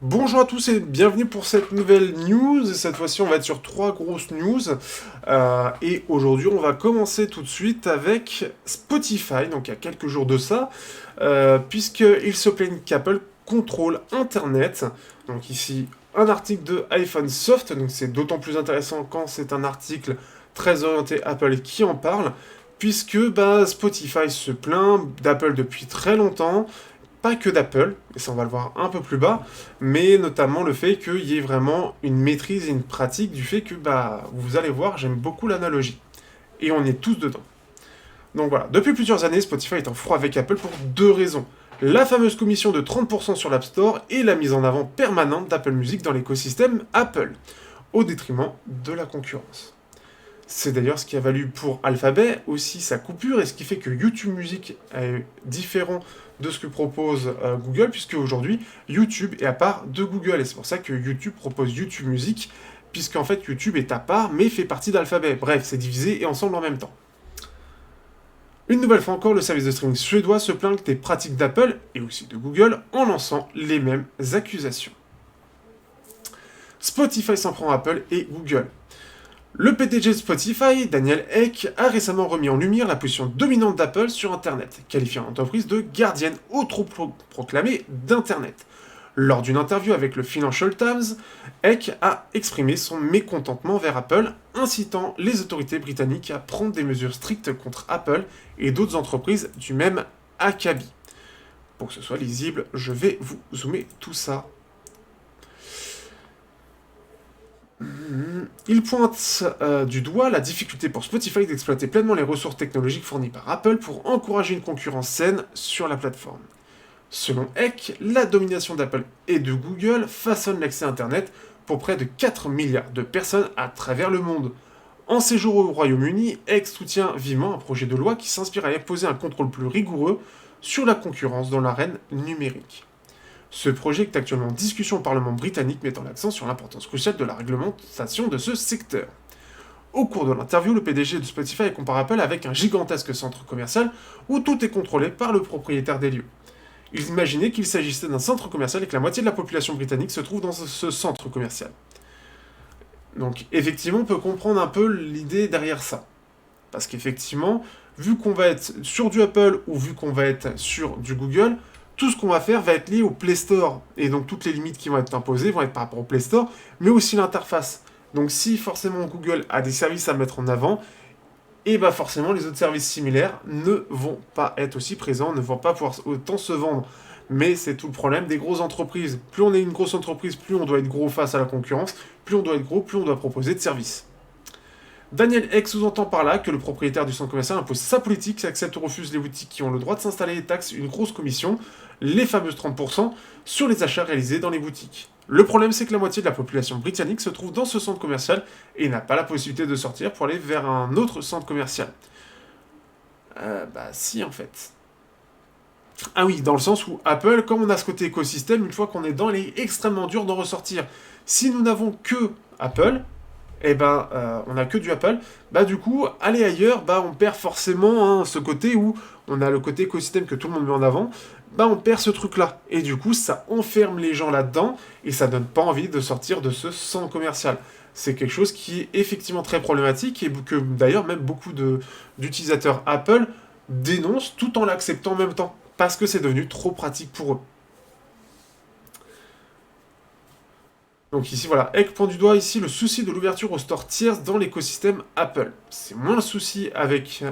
Bonjour à tous et bienvenue pour cette nouvelle news. Cette fois-ci, on va être sur trois grosses news. Et aujourd'hui, on va commencer tout de suite avec Spotify, donc il y a quelques jours de ça, puisqu'ils se plaignent qu'Apple contrôle Internet. Donc ici, un article de iPhone Soft, donc c'est d'autant plus intéressant quand c'est un article très orienté Apple qui en parle, puisque Spotify se plaint d'Apple depuis très longtemps, pas que d'Apple, et ça on va le voir un peu plus bas, mais notamment le fait qu'il y ait vraiment une maîtrise et une pratique du fait que, vous allez voir, j'aime beaucoup l'analogie. Et on est tous dedans. Donc voilà, depuis plusieurs années, Spotify est en froid avec Apple pour deux raisons. La fameuse commission de 30% sur l'App Store et la mise en avant permanente d'Apple Music dans l'écosystème Apple, au détriment de la concurrence. C'est d'ailleurs ce qui a valu pour Alphabet aussi sa coupure, et ce qui fait que YouTube Music est différent de ce que propose Google, puisque aujourd'hui YouTube est à part de Google, et c'est pour ça que YouTube propose YouTube Music, puisqu'en fait YouTube est à part mais fait partie d'Alphabet. Bref, c'est divisé et ensemble en même temps. Une nouvelle fois encore, le service de streaming suédois se plaint des pratiques d'Apple et aussi de Google en lançant les mêmes accusations. Spotify s'en prend à Apple et Google. Le PDG de Spotify, Daniel Ek, a récemment remis en lumière la position dominante d'Apple sur Internet, qualifiant l'entreprise de gardienne autoproclamée d'Internet. Lors d'une interview avec le Financial Times, Ek a exprimé son mécontentement vers Apple, incitant les autorités britanniques à prendre des mesures strictes contre Apple et d'autres entreprises du même acabit. Pour que ce soit lisible, je vais vous zoomer tout ça. Il pointe du doigt la difficulté pour Spotify d'exploiter pleinement les ressources technologiques fournies par Apple pour encourager une concurrence saine sur la plateforme. Selon Eck, la domination d'Apple et de Google façonne l'accès à Internet pour près de 4 milliards de personnes à travers le monde. En séjour au Royaume-Uni, Eck soutient vivement un projet de loi qui s'inspire à imposer un contrôle plus rigoureux sur la concurrence dans l'arène numérique. Ce projet est actuellement en discussion au Parlement britannique, mettant l'accent sur l'importance cruciale de la réglementation de ce secteur. Au cours de l'interview, le PDG de Spotify compare Apple avec un gigantesque centre commercial où tout est contrôlé par le propriétaire des lieux. Il imaginait qu'il s'agissait d'un centre commercial et que la moitié de la population britannique se trouve dans ce centre commercial. Donc effectivement, on peut comprendre un peu l'idée derrière ça. Parce qu'effectivement, vu qu'on va être sur du Apple ou vu qu'on va être sur du Google, tout ce qu'on va faire va être lié au Play Store. Et donc toutes les limites qui vont être imposées vont être par rapport au Play Store, mais aussi l'interface. Donc si forcément Google a des services à mettre en avant, et bah forcément les autres services similaires ne vont pas être aussi présents, ne vont pas pouvoir autant se vendre. Mais c'est tout le problème des grosses entreprises. Plus on est une grosse entreprise, plus on doit être gros face à la concurrence, plus on doit être gros, plus on doit proposer de services. Daniel Ek sous-entend par là que le propriétaire du centre commercial impose sa politique, accepte ou refuse les boutiques qui ont le droit de s'installer et taxe une grosse commission, les fameuses 30%, sur les achats réalisés dans les boutiques. Le problème, c'est que la moitié de la population britannique se trouve dans ce centre commercial et n'a pas la possibilité de sortir pour aller vers un autre centre commercial. Si en fait. Ah oui, dans le sens où Apple, comme on a ce côté écosystème, une fois qu'on est dedans, il est extrêmement dur d'en ressortir. Si nous n'avons que Apple, on n'a que du Apple, du coup, aller ailleurs, on perd forcément ce côté où on a le côté écosystème que tout le monde met en avant, on perd ce truc-là. Et du coup, ça enferme les gens là-dedans, et ça donne pas envie de sortir de ce centre commercial. C'est quelque chose qui est effectivement très problématique, et que d'ailleurs même beaucoup d'utilisateurs Apple dénoncent tout en l'acceptant en même temps, parce que c'est devenu trop pratique pour eux. Donc ici, voilà, Eck pointe du doigt ici le souci de l'ouverture aux stores tiers dans l'écosystème Apple. C'est moins le souci avec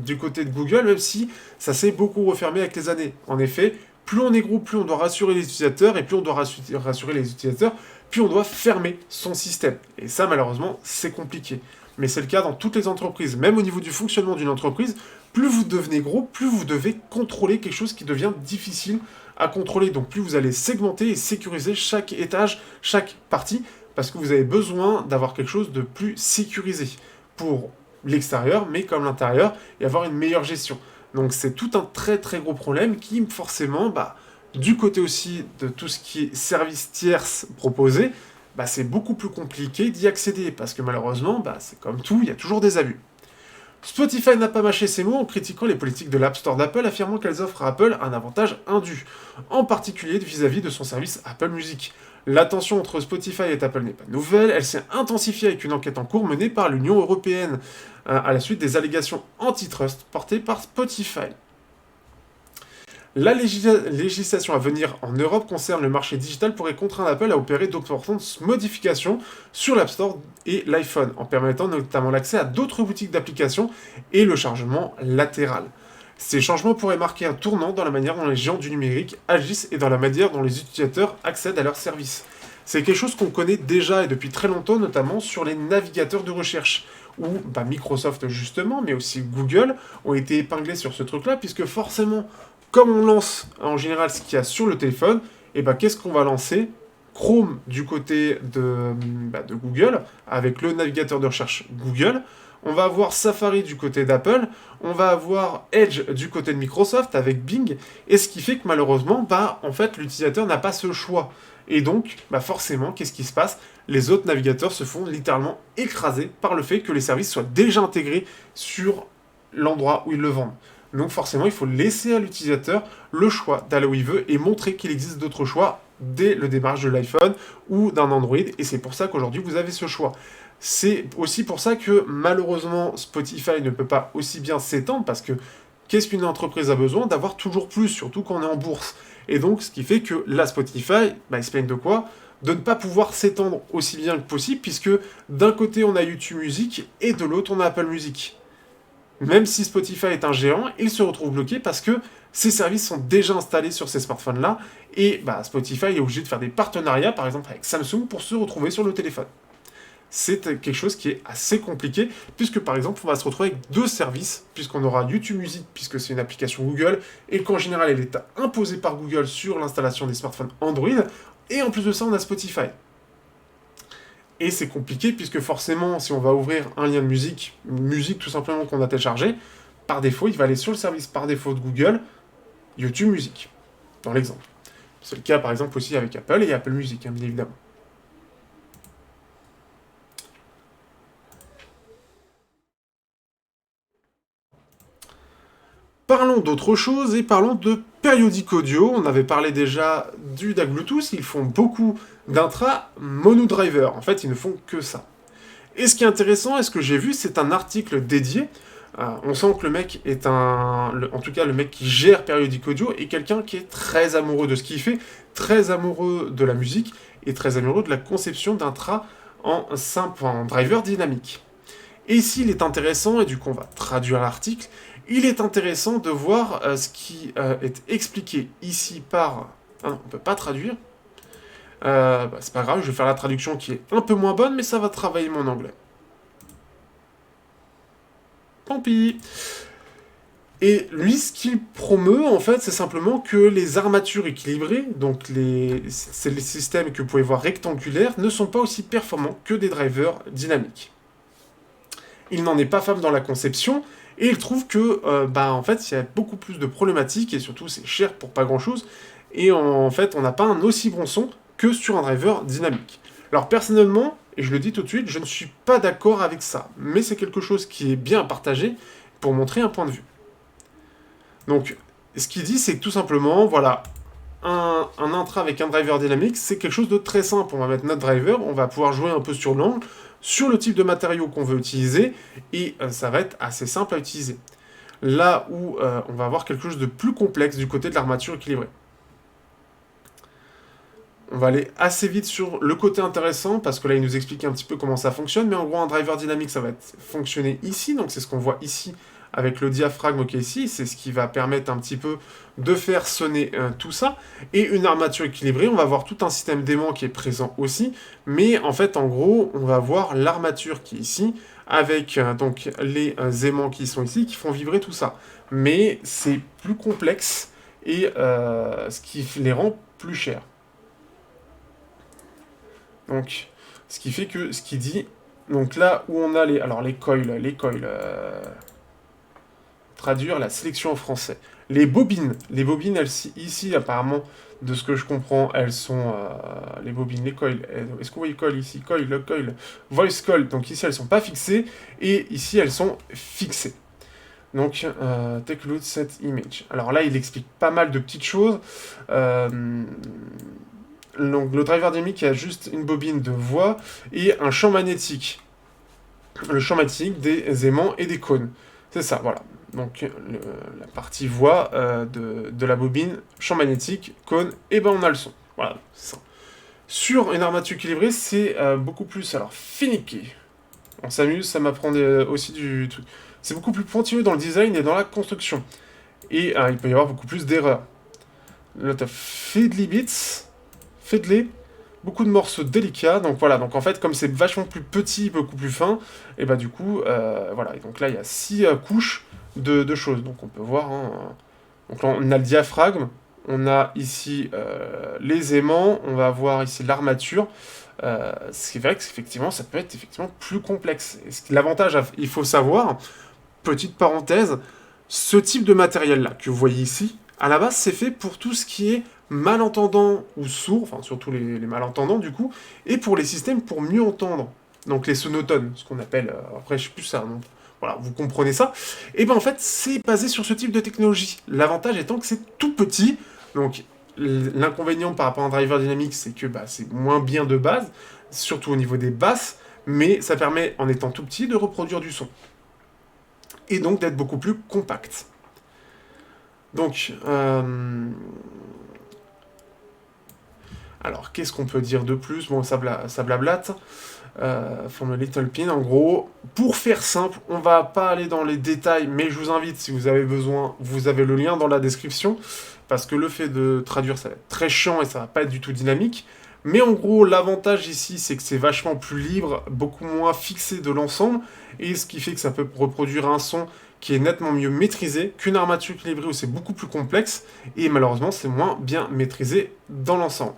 du côté de Google, même si ça s'est beaucoup refermé avec les années. En effet, plus on est gros, plus on doit rassurer les utilisateurs, et plus on doit rassurer les utilisateurs, plus on doit fermer son système. Et ça, malheureusement, c'est compliqué. Mais c'est le cas dans toutes les entreprises. Même au niveau du fonctionnement d'une entreprise, plus vous devenez gros, plus vous devez contrôler quelque chose qui devient difficile à contrôler. Donc plus vous allez segmenter et sécuriser chaque étage, chaque partie, parce que vous avez besoin d'avoir quelque chose de plus sécurisé pour l'extérieur, mais comme l'intérieur, et avoir une meilleure gestion. Donc c'est tout un très très gros problème qui forcément, du côté aussi de tout ce qui est services tierces proposés, c'est beaucoup plus compliqué d'y accéder, parce que malheureusement, c'est comme tout, il y a toujours des abus. Spotify n'a pas mâché ses mots en critiquant les politiques de l'App Store d'Apple, affirmant qu'elles offrent à Apple un avantage indu, en particulier vis-à-vis de son service Apple Music. La tension entre Spotify et Apple n'est pas nouvelle, elle s'est intensifiée avec une enquête en cours menée par l'Union européenne, à la suite des allégations antitrust portées par Spotify. La législation à venir en Europe concerne le marché digital pourrait contraindre Apple à opérer d'importantes modifications sur l'App Store et l'iPhone, en permettant notamment l'accès à d'autres boutiques d'applications et le chargement latéral. Ces changements pourraient marquer un tournant dans la manière dont les géants du numérique agissent et dans la manière dont les utilisateurs accèdent à leurs services. C'est quelque chose qu'on connaît déjà et depuis très longtemps, notamment sur les navigateurs de recherche, où Microsoft justement, mais aussi Google, ont été épinglés sur ce truc-là, puisque forcément, comme on lance en général ce qu'il y a sur le téléphone, et qu'est-ce qu'on va lancer? Chrome du côté de Google, avec le navigateur de recherche Google. On va avoir Safari du côté d'Apple. On va avoir Edge du côté de Microsoft avec Bing. Et ce qui fait que malheureusement, en fait, l'utilisateur n'a pas ce choix. Et donc, forcément, qu'est-ce qui se passe? Les autres navigateurs se font littéralement écraser par le fait que les services soient déjà intégrés sur l'endroit où ils le vendent. Donc forcément, il faut laisser à l'utilisateur le choix d'aller où il veut et montrer qu'il existe d'autres choix dès le démarrage de l'iPhone ou d'un Android. Et c'est pour ça qu'aujourd'hui, vous avez ce choix. C'est aussi pour ça que malheureusement, Spotify ne peut pas aussi bien s'étendre parce que qu'est-ce qu'une entreprise a besoin? D'avoir toujours plus, surtout quand on est en bourse. Et donc, ce qui fait que là, Spotify, ils se plaignent de quoi? De ne pas pouvoir s'étendre aussi bien que possible, puisque d'un côté, on a YouTube Music et de l'autre, on a Apple Music. Même si Spotify est un géant, il se retrouve bloqué parce que ces services sont déjà installés sur ces smartphones-là, et Spotify est obligé de faire des partenariats, par exemple avec Samsung, pour se retrouver sur le téléphone. C'est quelque chose qui est assez compliqué, puisque par exemple, on va se retrouver avec deux services, puisqu'on aura YouTube Music, puisque c'est une application Google, et qu'en général, elle est imposée par Google sur l'installation des smartphones Android, et en plus de ça, on a Spotify. Et c'est compliqué, puisque forcément, si on va ouvrir un lien de musique tout simplement qu'on a téléchargé, par défaut, il va aller sur le service par défaut de Google, YouTube Music, dans l'exemple. C'est le cas par exemple aussi avec Apple et Apple Music, bien évidemment. Parlons d'autre chose et parlons de périodique audio. On avait parlé déjà du DAC Bluetooth, ils font beaucoup d'intra mono driver. En fait, ils ne font que ça. Et ce qui est intéressant, et ce que j'ai vu, c'est un article dédié. On sent que le mec est en tout cas le mec qui gère périodique audio, est quelqu'un qui est très amoureux de ce qu'il fait, très amoureux de la musique et très amoureux de la conception d'intra en driver dynamique. Et ici, il est intéressant, et du coup on va traduire l'article, il est intéressant de voir ce qui est expliqué ici par... Ah non, on ne peut pas traduire. C'est pas grave, je vais faire la traduction qui est un peu moins bonne, mais ça va travailler mon anglais. Tant pis. Et lui, ce qu'il promeut, en fait, c'est simplement que les armatures équilibrées, donc c'est les systèmes que vous pouvez voir rectangulaires, ne sont pas aussi performants que des drivers dynamiques. Il n'en est pas fan dans la conception, et il trouve que, en fait, il y a beaucoup plus de problématiques, et surtout, c'est cher pour pas grand-chose, et en fait, on n'a pas un aussi bon son que sur un driver dynamique. Alors, personnellement, et je le dis tout de suite, je ne suis pas d'accord avec ça, mais c'est quelque chose qui est bien à partager pour montrer un point de vue. Donc, ce qu'il dit, c'est que tout simplement, voilà, un intra avec un driver dynamique, c'est quelque chose de très simple. On va mettre notre driver, on va pouvoir jouer un peu sur l'angle, sur le type de matériau qu'on veut utiliser, et ça va être assez simple à utiliser. Là où on va avoir quelque chose de plus complexe du côté de l'armature équilibrée. On va aller assez vite sur le côté intéressant, parce que là, il nous explique un petit peu comment ça fonctionne, mais en gros, un driver dynamique, ça va fonctionner ici, donc c'est ce qu'on voit ici, avec le diaphragme qui est ici, c'est ce qui va permettre un petit peu de faire sonner tout ça, et une armature équilibrée, on va voir tout un système d'aimant qui est présent aussi, mais en fait, en gros, on va voir l'armature qui est ici, avec donc les aimants qui sont ici, qui font vibrer tout ça. Mais c'est plus complexe, et ce qui les rend plus chers. Donc, ce qui fait que, ce qui dit, donc là où on a les coils, traduire la sélection en français. Les bobines, ici, apparemment, de ce que je comprends, elles sont... les bobines, les coils. Est-ce que vous voyez coil ici? Coil, voice coil. Donc ici, elles sont pas fixées. Et ici, elles sont fixées. Donc, take a look set image. Alors là, il explique pas mal de petites choses. Donc, le driver dynamique a juste une bobine de voix et un champ magnétique. Le champ magnétique des aimants et des cônes. C'est ça, voilà. Donc, la partie voix de la bobine, champ magnétique, cône, et ben on a le son. Voilà, c'est ça. Sur une armature équilibrée, c'est beaucoup plus, alors, finiqué. On s'amuse, ça m'apprend aussi du truc. C'est beaucoup plus pointilleux dans le design et dans la construction. Et il peut y avoir beaucoup plus d'erreurs. Là, t'as fiddly bits, fiddly, beaucoup de morceaux délicats. Donc voilà, donc en fait, comme c'est vachement plus petit, beaucoup plus fin, et bah du coup, voilà. Et donc là, il y a 6 couches de choses. Donc on peut voir, hein, donc là, on a le diaphragme, on a ici les aimants, on va voir ici l'armature. Ce qui est vrai qu'effectivement, ça peut être effectivement plus complexe. Et l'avantage, il faut savoir, petite parenthèse, ce type de matériel-là que vous voyez ici, à la base, c'est fait pour tout ce qui est malentendant ou sourd, enfin surtout les malentendants du coup, et pour les systèmes pour mieux entendre. Donc les sonotones, ce qu'on appelle, après je sais plus ça, donc voilà, vous comprenez ça. Et ben en fait, c'est basé sur ce type de technologie. L'avantage étant que c'est tout petit, donc l'inconvénient par rapport à un driver dynamique, c'est que bah, c'est moins bien de base, surtout au niveau des basses, mais ça permet, en étant tout petit, de reproduire du son. Et donc d'être beaucoup plus compact. Donc, alors, qu'est-ce qu'on peut dire de plus? Bon, ça blablate. From a little pin, en gros, pour faire simple, on va pas aller dans les détails, mais je vous invite, si vous avez besoin, vous avez le lien dans la description, parce que le fait de traduire, ça va être très chiant et ça va pas être du tout dynamique. Mais en gros, l'avantage ici, c'est que c'est vachement plus libre, beaucoup moins fixé de l'ensemble, et ce qui fait que ça peut reproduire un son qui est nettement mieux maîtrisé qu'une armature équilibrée où c'est beaucoup plus complexe, et malheureusement, c'est moins bien maîtrisé dans l'ensemble.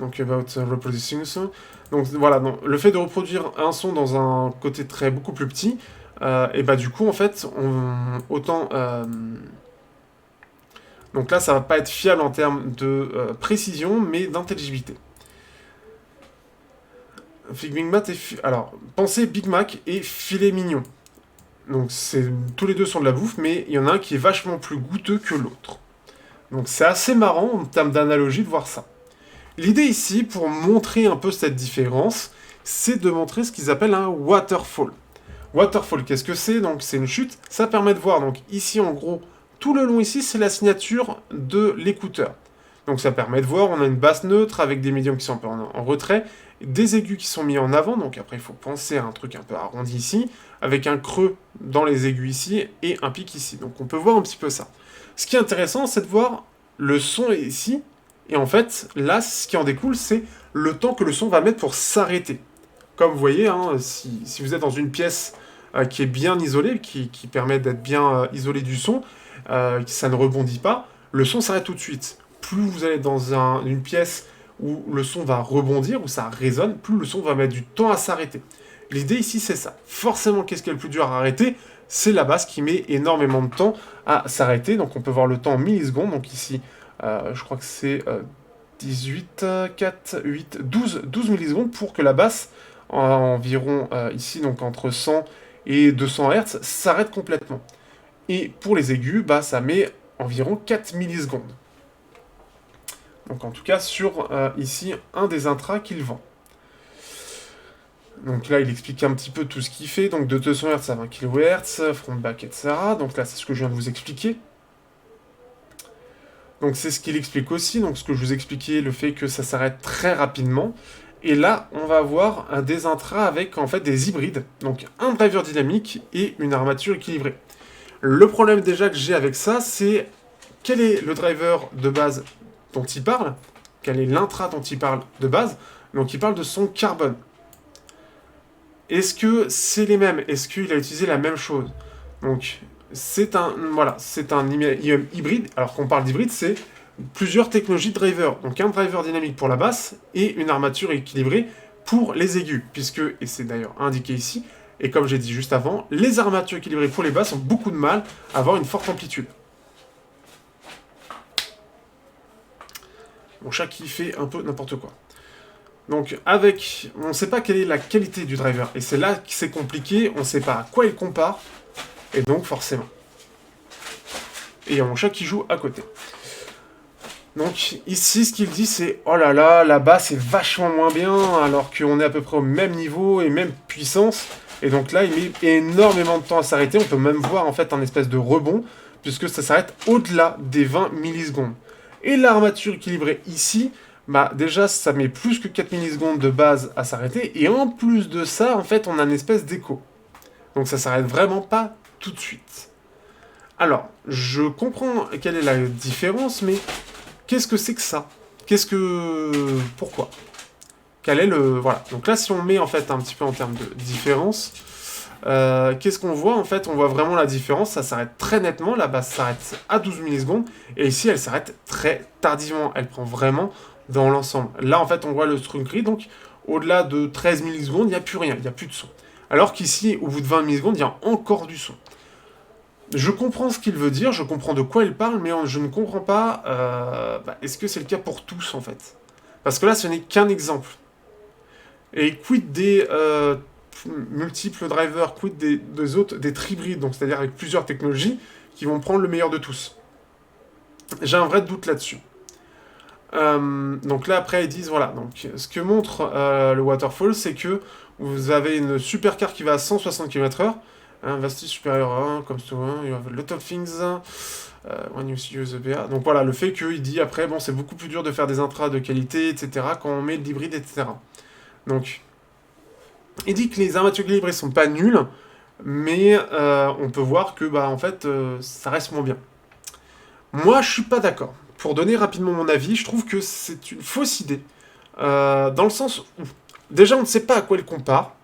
Donc, about reproducing son. Donc, voilà, donc, le fait de reproduire un son dans un côté beaucoup plus petit, et bah du coup, en fait, autant... donc là, ça va pas être fiable en termes de précision, mais d'intelligibilité. Big Mac alors, pensez Big Mac et filet mignon. Donc, tous les deux sont de la bouffe, mais il y en a un qui est vachement plus goûteux que l'autre. Donc, c'est assez marrant en termes d'analogie de voir ça. L'idée ici, pour montrer un peu cette différence, c'est de montrer ce qu'ils appellent un waterfall. Waterfall, qu'est-ce que c'est? Donc, c'est une chute. Ça permet de voir, donc ici, en gros, tout le long ici, c'est la signature de l'écouteur. Donc, ça permet de voir, on a une basse neutre avec des médiums qui sont un peu en retrait, des aigus qui sont mis en avant, donc après, il faut penser à un truc un peu arrondi ici, avec un creux dans les aigus ici et un pic ici. Donc, on peut voir un petit peu ça. Ce qui est intéressant, c'est de voir le son ici. Et en fait, là, ce qui en découle, c'est le temps que le son va mettre pour s'arrêter. Comme vous voyez, hein, si vous êtes dans une pièce qui est bien isolée, qui permet d'être bien isolé du son, ça ne rebondit pas, le son s'arrête tout de suite. Plus vous allez dans une pièce où le son va rebondir, où ça résonne, plus le son va mettre du temps à s'arrêter. L'idée ici, c'est ça. Forcément, qu'est-ce qui est le plus dur à arrêter? C'est la basse qui met énormément de temps à s'arrêter. Donc on peut voir le temps en millisecondes. Donc ici, je crois que c'est 18, 4, 8, 12 millisecondes pour que la basse, environ ici, donc entre 100 et 200 Hz, s'arrête complètement. Et pour les aigus, bah, ça met environ 4 millisecondes. Donc en tout cas, sur ici, un des intras qu'il vend. Donc là, il explique un petit peu tout ce qu'il fait. Donc de 200 Hz à 20 kHz, front, back, etc. Donc là, c'est ce que je viens de vous expliquer. Donc c'est ce qu'il explique aussi, donc ce que je vous expliquais, le fait que ça s'arrête très rapidement. Et là, on va avoir des intras avec en fait des hybrides, donc un driver dynamique et une armature équilibrée. Le problème déjà que j'ai avec ça, c'est quel est le driver de base dont il parle, quel est l'intra dont il parle de base. Donc il parle de son carbone. Est-ce que c'est les mêmes? Est-ce qu'il a utilisé la même chose? Donc c'est un hybride. Alors qu'on parle d'hybride, c'est plusieurs technologies de driver. Donc un driver dynamique pour la basse et une armature équilibrée pour les aigus. Puisque, et c'est d'ailleurs indiqué ici, Et comme j'ai dit juste avant, les armatures équilibrées pour les basses ont beaucoup de mal à avoir une forte amplitude. Mon chat qui fait un peu n'importe quoi. Donc avec, on ne sait pas quelle est la qualité du driver. Et c'est là que c'est compliqué, on ne sait pas à quoi il compare. Et donc forcément. Et il y a mon chat qui joue à côté. Donc ici, ce qu'il dit, c'est « Oh là là, la basse est vachement moins bien, alors qu'on est à peu près au même niveau et même puissance. » Et donc là, il met énormément de temps à s'arrêter. On peut même voir en fait un espèce de rebond, puisque ça s'arrête au-delà des 20 millisecondes. Et l'armature équilibrée ici, bah déjà, ça met plus que 4 millisecondes de base à s'arrêter. Et en plus de ça, en fait, on a une espèce d'écho. Donc ça s'arrête vraiment pas tout de suite. Alors, je comprends quelle est la différence, mais qu'est-ce que c'est que ça? Pourquoi? Quel est le... Voilà. Donc là, si on met en fait un petit peu en termes de différence, qu'est-ce qu'on voit? En fait, on voit vraiment la différence. Ça s'arrête très nettement. La basse s'arrête à 12 millisecondes. Et ici, elle s'arrête très tardivement. Elle prend vraiment dans l'ensemble. Là, en fait, on voit le trunkery. Donc, au-delà de 13 millisecondes, il n'y a plus rien. Il n'y a plus de son. Alors qu'ici, au bout de 20 millisecondes, il y a encore du son. Je comprends ce qu'il veut dire, je comprends de quoi il parle, mais je ne comprends pas, est-ce que c'est le cas pour tous, en fait? Parce que là, ce n'est qu'un exemple. Et quid des multiples drivers, quid des autres, des tribrides, donc c'est-à-dire avec plusieurs technologies, qui vont prendre le meilleur de tous? J'ai un vrai doute là-dessus. Donc là, après, ils disent, voilà, donc ce que montre le Waterfall, c'est que vous avez une supercar qui va à 160 km/h, Vasti supérieur à 1, comme souvent, you have a lot of things, when you use the BA. Donc voilà, le fait qu'il dit après, bon, c'est beaucoup plus dur de faire des intras de qualité, etc., quand on met de l'hybride, etc. Donc, il dit que les armatures équilibrées sont pas nulles, mais on peut voir que, bah, en fait, ça reste moins bien. Moi, je suis pas d'accord. Pour donner rapidement mon avis, je trouve que c'est une fausse idée, dans le sens où, déjà, on ne sait pas à quoi il compare,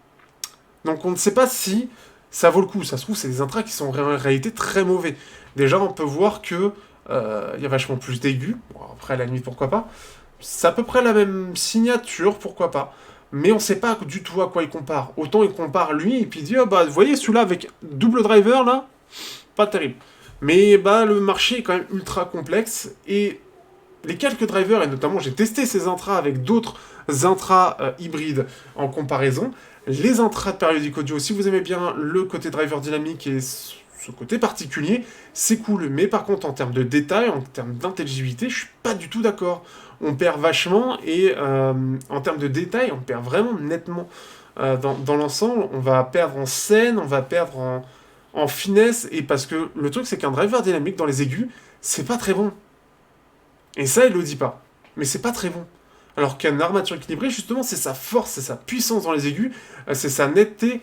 donc on ne sait pas si ça vaut le coup. Ça se trouve, c'est des intras qui sont en réalité très mauvais. Déjà, on peut voir que il y a vachement plus d'aigus. Bon, après, à la limite, pourquoi pas. C'est à peu près la même signature, pourquoi pas. Mais on sait pas du tout à quoi il compare. Autant il compare lui, et puis il dit, oh, bah, vous voyez, celui-là avec double driver, là, pas terrible. Mais bah, le marché est quand même ultra complexe, et les quelques drivers, et notamment j'ai testé ces intras avec d'autres intras hybrides en comparaison, les intras de périodique audio, si vous aimez bien le côté driver dynamique et ce côté particulier, c'est cool. Mais par contre, en termes de détail, en termes d'intelligibilité, je suis pas du tout d'accord. On perd vachement et en termes de détail, on perd vraiment nettement dans l'ensemble. On va perdre en scène, on va perdre en finesse. Et parce que le truc, c'est qu'un driver dynamique dans les aigus, c'est pas très bon. Et ça, il le dit pas. Mais c'est pas très bon. Alors qu'une armature équilibrée, justement, c'est sa force, c'est sa puissance dans les aigus, c'est sa netteté,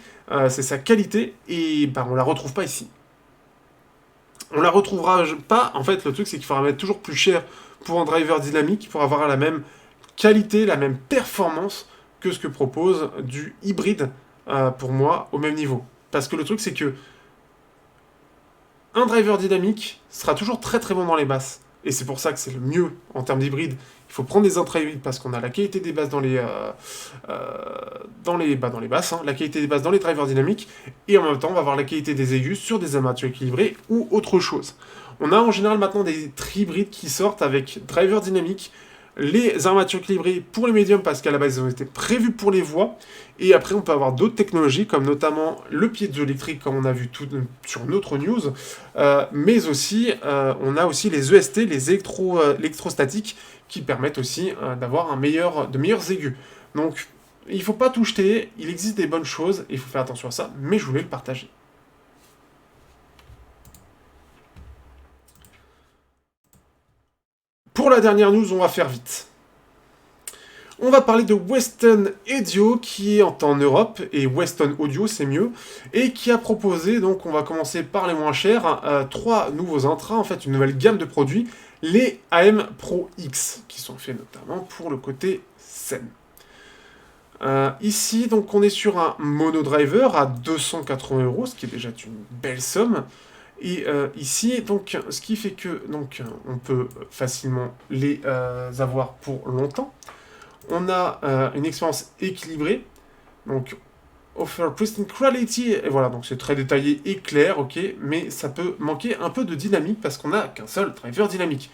c'est sa qualité, et bah, on la retrouve pas ici. On la retrouvera pas, en fait, le truc, c'est qu'il faudra mettre toujours plus cher pour un driver dynamique, pour avoir la même qualité, la même performance que ce que propose du hybride, pour moi, au même niveau. Parce que le truc, c'est que un driver dynamique sera toujours très très bon dans les basses. Et c'est pour ça que c'est le mieux en termes d'hybride. Il faut prendre des intras hybrides parce qu'on a la qualité des basses dans les basses, la qualité des basses dans les drivers dynamiques, et en même temps on va avoir la qualité des aigus sur des armatures équilibrées ou autre chose. On a en général maintenant des hybrides qui sortent avec driver dynamique, les armatures équilibrées pour les médiums parce qu'à la base ils ont été prévus pour les voix, et après on peut avoir d'autres technologies comme notamment le piézoélectrique comme on a vu tout sur notre news, mais aussi on a aussi les EST, les électrostatiques qui permettent aussi d'avoir de meilleurs aigus. Donc il ne faut pas tout jeter, il existe des bonnes choses, il faut faire attention à ça, mais je voulais le partager. Pour la dernière news, on va faire vite. On va parler de Weston Audio qui est en Europe, et Weston Audio c'est mieux, et qui a proposé, donc on va commencer par les moins chers, 3 nouveaux intras, en fait une nouvelle gamme de produits, les AM Pro X, qui sont faits notamment pour le côté scène. Ici, donc on est sur un monodriver à 280 €, ce qui est déjà une belle somme. Et ici, donc, ce qui fait que donc, on peut facilement les avoir pour longtemps. On a une expérience équilibrée, donc offer pristine quality, et voilà, donc c'est très détaillé et clair, ok, mais ça peut manquer un peu de dynamique parce qu'on n'a qu'un seul driver dynamique.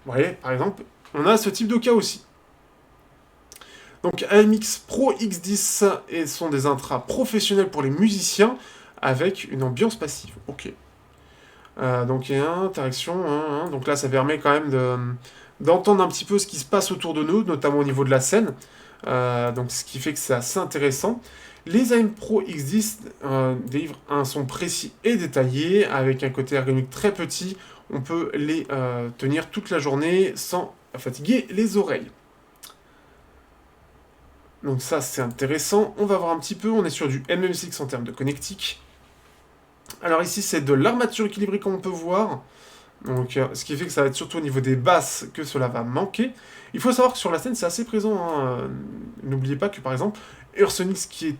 Vous voyez, par exemple, on a ce type de cas aussi. Donc AMX Pro X10 et sont des intras professionnels pour les musiciens avec une ambiance passive. Ok. Donc il y a une interaction. Donc là, ça permet quand même d'entendre un petit peu ce qui se passe autour de nous, notamment au niveau de la scène. Donc ce qui fait que c'est assez intéressant. Les AM Pro X10 délivrent un son précis et détaillé, avec un côté ergonomique très petit. On peut les tenir toute la journée sans fatiguer les oreilles. Donc ça, c'est intéressant. On va voir un petit peu. On est sur du MMCX en termes de connectique. Alors ici, c'est de l'armature équilibrée comme on peut voir. Donc, ce qui fait que ça va être surtout au niveau des basses que cela va manquer. Il faut savoir que sur la scène, c'est assez présent. N'oubliez pas que, par exemple, Eursonix, qui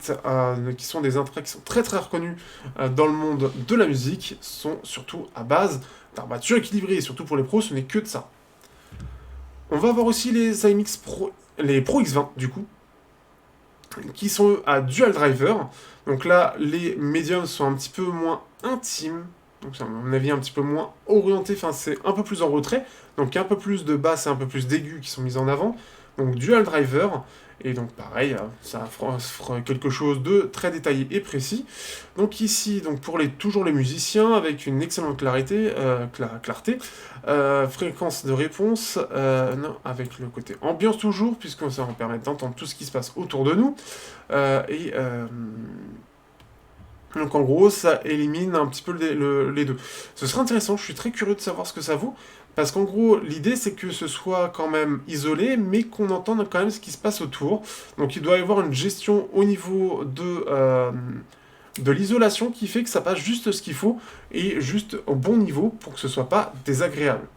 sont des intras qui sont très très reconnus dans le monde de la musique, sont surtout à base d'armature équilibrée. Et surtout pour les pros, ce n'est que de ça. On va voir aussi les AMX Pro, les Pro X20, du coup, qui sont à dual driver. Donc là, les médiums sont un petit peu moins intimes. Donc c'est à mon avis un petit peu moins orienté, enfin c'est un peu plus en retrait. Donc un peu plus de basses et un peu plus d'aigus qui sont mis en avant. Donc dual driver. Et donc pareil, ça fera quelque chose de très détaillé et précis. Donc ici, donc pour toujours les musiciens, avec une excellente clarté, fréquence de réponse, non, avec le côté ambiance toujours, puisque ça va permettre d'entendre tout ce qui se passe autour de nous. Donc en gros, ça élimine un petit peu les deux. Ce serait intéressant, je suis très curieux de savoir ce que ça vaut, parce qu'en gros, l'idée c'est que ce soit quand même isolé, mais qu'on entende quand même ce qui se passe autour. Donc il doit y avoir une gestion au niveau de l'isolation qui fait que ça passe juste ce qu'il faut, et juste au bon niveau, pour que ce soit pas désagréable.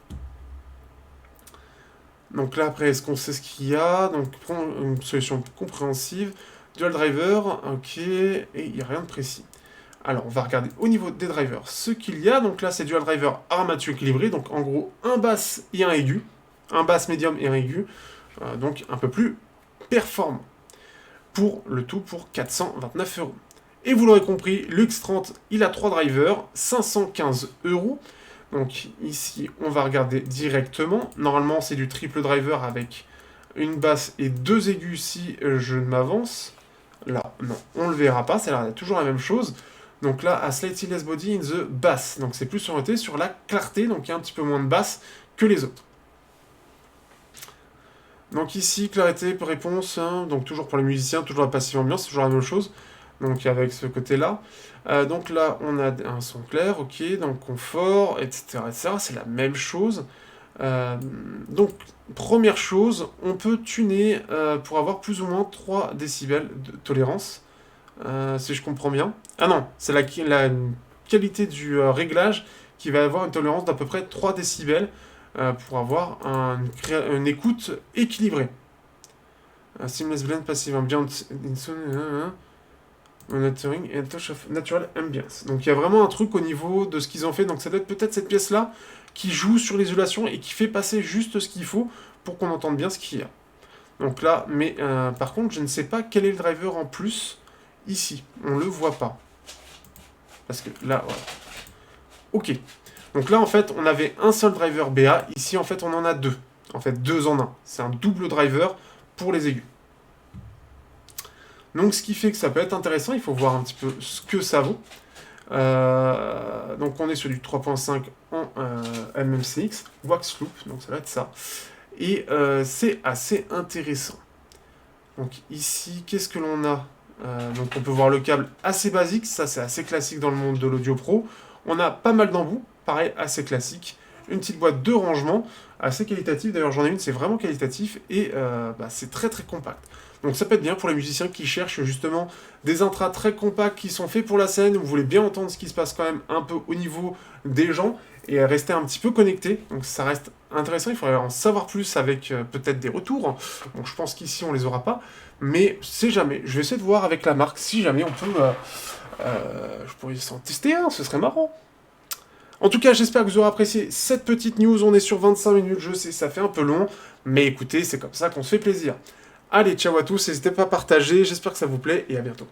Donc là, après, est-ce qu'on sait ce qu'il y a? Donc une solution compréhensive. Dual driver, ok, et il n'y a rien de précis. Alors, on va regarder au niveau des drivers ce qu'il y a. Donc là, c'est dual driver armature équilibrée. Donc en gros, un basse et un aigu. Un basse médium et un aigu. Donc un peu plus performant. Pour le tout pour 429 €. Et vous l'aurez compris, le X30, il a 3 drivers, 515 €. Donc ici, on va regarder directement. Normalement, c'est du triple driver avec une basse et 2 aigus si je ne m'avance. Là, non, on le verra pas, ça a l'air d'être toujours la même chose. Donc là, à slightly less body in the bass. Donc c'est plus orienté sur la clarté, donc il y a un petit peu moins de basse que les autres. Donc ici, clarté, réponse, donc toujours pour les musiciens, toujours la passive ambiance, c'est toujours la même chose. Donc avec ce côté-là. Donc là, on a un son clair, ok, donc confort, etc. etc. C'est la même chose. Donc, première chose, on peut tuner pour avoir plus ou moins 3 décibels de tolérance. Si je comprends bien. Ah non, c'est la qualité du réglage qui va avoir une tolérance d'à peu près 3 décibels pour avoir une écoute équilibrée. Seamless blend, passive ambient, monitoring and touch of natural ambience. Donc il y a vraiment un truc au niveau de ce qu'ils ont fait. Donc ça doit être peut-être cette pièce-là qui joue sur l'isolation et qui fait passer juste ce qu'il faut pour qu'on entende bien ce qu'il y a. Donc là, mais par contre, je ne sais pas quel est le driver en plus. Ici, on le voit pas. Parce que là, voilà. Ok. Donc là, en fait, on avait un seul driver BA. Ici, en fait, on en a deux. En fait, deux en un. C'est un double driver pour les aigus. Donc, ce qui fait que ça peut être intéressant. Il faut voir un petit peu ce que ça vaut. Donc, on est sur du 3.5 en MMCX. Wax Loop, donc ça va être ça. Et c'est assez intéressant. Donc, ici, qu'est-ce que l'on a ? Donc on peut voir le câble assez basique, ça c'est assez classique dans le monde de l'audio pro. On a pas mal d'embouts, pareil assez classique. Une petite boîte de rangement, assez qualitative, d'ailleurs j'en ai une, c'est vraiment qualitatif et c'est très très compact. Donc ça peut être bien pour les musiciens qui cherchent justement des intras très compacts qui sont faits pour la scène, où vous voulez bien entendre ce qui se passe quand même un peu au niveau des gens et rester un petit peu connecté. Donc ça reste intéressant, il faudrait en savoir plus avec peut-être des retours. Donc je pense qu'ici on les aura pas. Mais c'est jamais. Je vais essayer de voir avec la marque si jamais on peut. Je pourrais s'en tester un, ce serait marrant. En tout cas, j'espère que vous aurez apprécié cette petite news. On est sur 25 minutes, je sais, ça fait un peu long. Mais écoutez, c'est comme ça qu'on se fait plaisir. Allez, ciao à tous, n'hésitez pas à partager. J'espère que ça vous plaît et à bientôt.